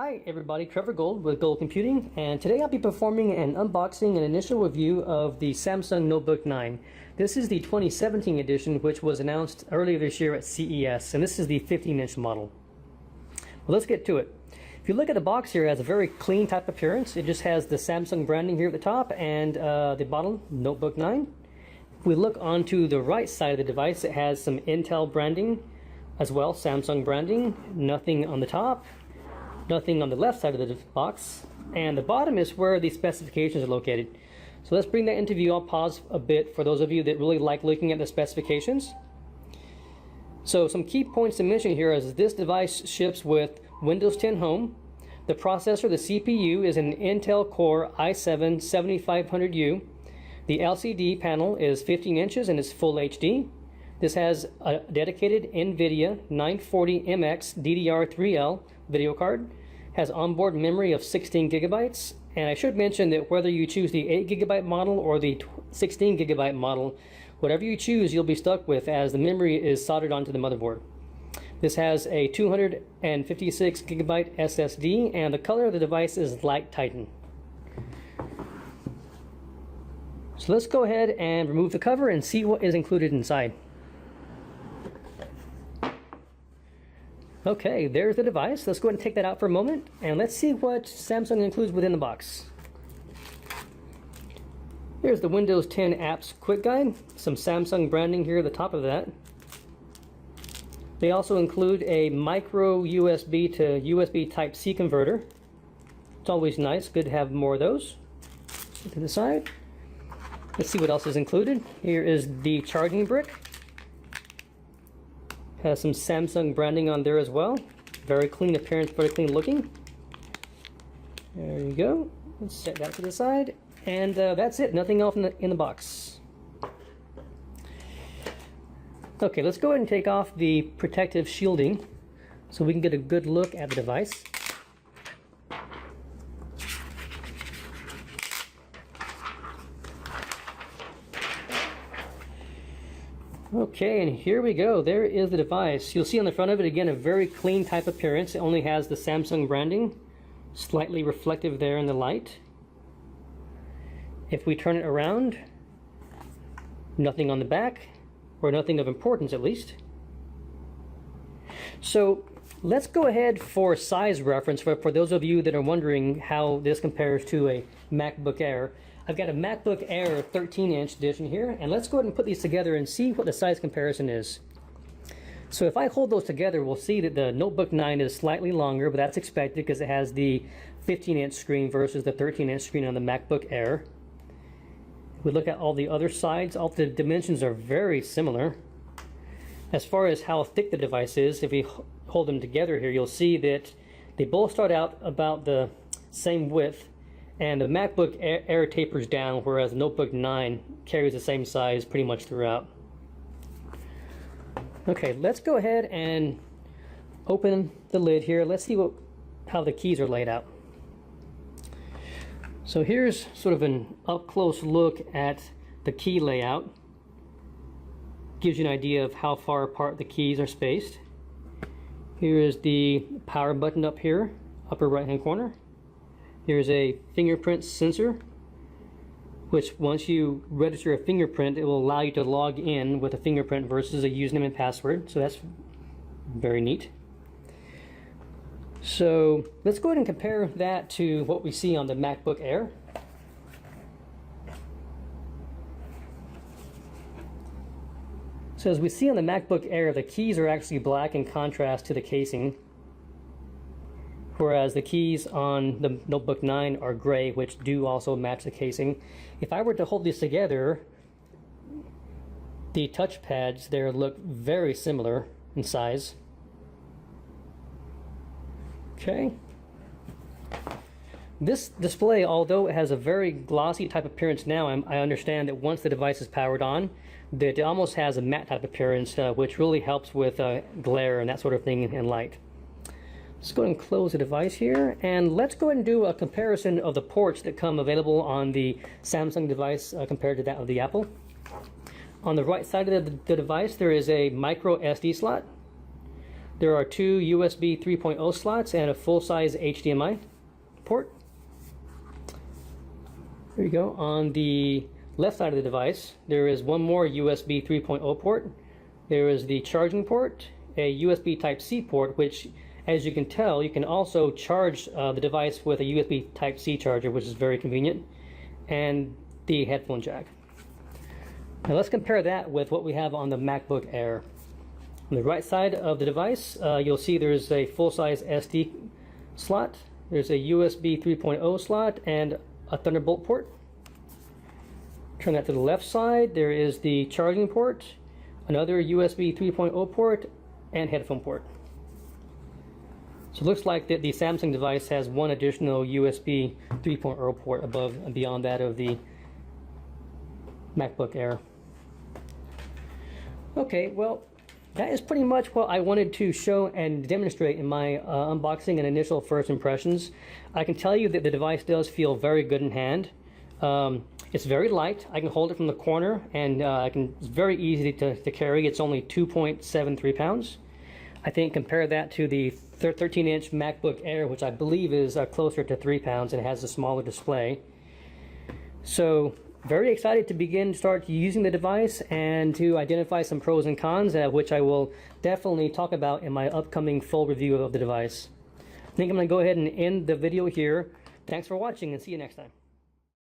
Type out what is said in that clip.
Hi everybody, Trevor Gold with Gold Computing, and today I'll be performing an unboxing and initial review of the Samsung Notebook 9. This is the 2017 edition, which was announced earlier this year at CES, and this is the 15-inch model. Well, let's get to it. If you look at the box here, it has a very clean type appearance. It just has the Samsung branding here at the top and the bottom, Notebook 9. If we look onto the right side of the device, it has some Intel branding as well, Samsung branding, nothing on the top. Nothing on the left side of the box, and the bottom is where the specifications are located. So let's bring that into view. I'll pause a bit for those of you that really like looking at the specifications. So some key points to mention here is this device ships with Windows 10 Home. The processor, the CPU, is an Intel Core i7-7500U. The LCD panel is 15 inches and is full HD. This has a dedicated NVIDIA 940MX DDR3L video card, has onboard memory of 16 gigabytes, and I should mention that whether you choose the 8 gigabyte model or the 16 gigabyte model, whatever you choose you'll be stuck with, as the memory is soldered onto the motherboard. This has a 256 gigabyte SSD, and the color of the device is light Titan. So let's go ahead and remove the cover and see what is included inside. Okay, there's the device. Let's go ahead and take that out for a moment, and let's see what Samsung includes within the box. Here's the Windows 10 Apps Quick Guide, some Samsung branding here at the top of that. They also include a micro USB to USB Type-C converter. It's always nice, good to have more of those. To the side. Let's see what else is included. Here is the charging brick. Has some Samsung branding on there as well. Very clean appearance, very clean looking. There you go. Let's set that to the side. And that's it. Nothing else in the box. Okay, let's go ahead and take off the protective shielding so we can get a good look at the device. Okay, and here we go. There is the device. You'll see on the front of it, again, a very clean type appearance. It only has the Samsung branding, slightly reflective there in the light. If we turn it around, nothing on the back, or nothing of importance at least. So let's go ahead for size reference for those of you that are wondering how this compares to a MacBook Air. I've got a MacBook Air 13-inch edition here, and let's go ahead and put these together and see what the size comparison is. So if I hold those together, we'll see that the Notebook 9 is slightly longer, but that's expected because it has the 15-inch screen versus the 13-inch screen on the MacBook Air. If we look at all the other sides, all the dimensions are very similar. As far as how thick the device is, if we hold them together here, you'll see that they both start out about the same width, and the MacBook Air tapers down, whereas the Notebook 9 carries the same size pretty much throughout. Okay, let's go ahead and open the lid here. Let's see how the keys are laid out. So here's sort of an up-close look at the key layout. Gives you an idea of how far apart the keys are spaced. Here is the power button up here, upper right-hand corner. Here's a fingerprint sensor, which once you register a fingerprint, it will allow you to log in with a fingerprint versus a username and password. So that's very neat. So let's go ahead and compare that to what we see on the MacBook Air. So as we see on the MacBook Air, the keys are actually black in contrast to the casing, whereas the keys on the Notebook 9 are gray, which do also match the casing. If I were to hold these together, the touch pads there look very similar in size. Okay. This display, although it has a very glossy type appearance now, I understand that once the device is powered on, that it almost has a matte type appearance, which really helps with glare and that sort of thing in light. Let's go ahead and close the device here, and let's go ahead and do a comparison of the ports that come available on the Samsung device compared to that of the Apple. On the right side of the device, there is a micro SD slot. There are two USB 3.0 slots and a full-size HDMI port. There you go. On the left side of the device, there is one more USB 3.0 port. There is the charging port, a USB Type-C port, which, as you can tell, you can also charge the device with a USB Type-C charger, which is very convenient, and the headphone jack. Now let's compare that with what we have on the MacBook Air. On the right side of the device, you'll see there's a full-size SD slot, there's a USB 3.0 slot, and a Thunderbolt port. Turn that to the left side, there is the charging port, another USB 3.0 port, and headphone port. So it looks like that the Samsung device has one additional USB 3.0 port above and beyond that of the MacBook Air. Okay, well, that is pretty much what I wanted to show and demonstrate in my unboxing and initial first impressions. I can tell you that the device does feel very good in hand. It's very light. I can hold it from the corner, and it's very easy to carry. It's only 2.73 pounds. I think compare that to the 13-inch MacBook Air, which I believe is closer to 3 pounds and has a smaller display. So very excited to start using the device and to identify some pros and cons, which I will definitely talk about in my upcoming full review of the device. I think I'm going to go ahead and end the video here. Thanks for watching, and see you next time.